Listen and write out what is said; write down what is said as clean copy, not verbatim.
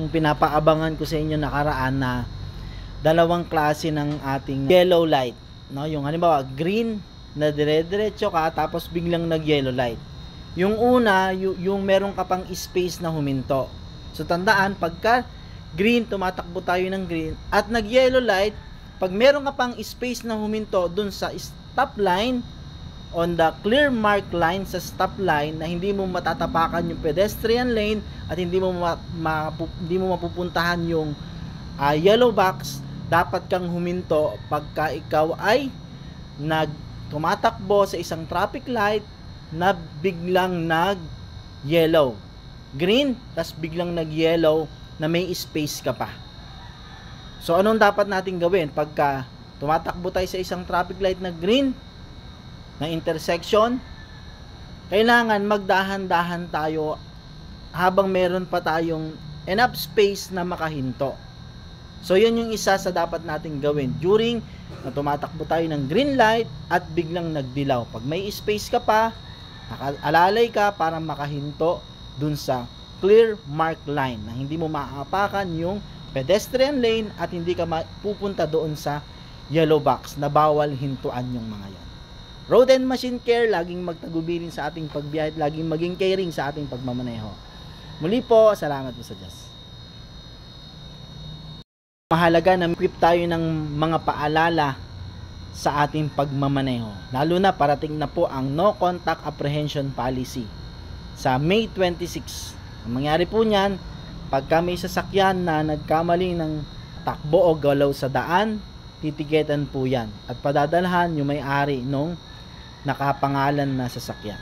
yung pinapaabangan ko sa inyo nakaraan na dalawang klase ng ating yellow light, no? Yung halimbawa green na dire-diretso ka tapos biglang nag-yellow light. Yung una, yung meron ka pang space na huminto. So tandaan, pagka green, tumatakbo tayo ng green at nag-yellow light, pag meron ka pang space na huminto dun sa stop line, on the clear mark line sa stop line na hindi mo matatapakan yung pedestrian lane at hindi mo mapupuntahan yung yellow box, dapat kang huminto pagka ikaw ay tumatakbo sa isang traffic light na biglang nag-yellow. Green, tas biglang nag-yellow na may space ka pa. So, anong dapat natin gawin? Pagka tumatakbo tayo sa isang traffic light na green, na intersection, kailangan magdahan-dahan tayo habang meron pa tayong enough space na makahinto. So, yun yung isa sa dapat natin gawin during na tumatakbo tayo ng green light at biglang nagdilaw. Pag may space ka pa, alalay ka para makahinto dun sa clear mark line na hindi mo maapakan yung pedestrian lane at hindi ka pupunta doon sa yellow box na bawal hintuan yung mga yan. Road and Machine Care, laging magtagubilin sa ating pagbiyahe, laging maging caring sa ating pagmamaneho. Muli po, salamat po sa Diyos. Mahalaga na equip tayo ng mga paalala sa ating pagmamaneho. Lalo na parating na po ang No Contact Apprehension Policy sa May 26. Ang mangyari po niyan, pagka may sasakyan na nagkamali ng takbo o galaw sa daan, titiketan po yan at padadalhan yung may-ari nung nakapangalan na sasakyan.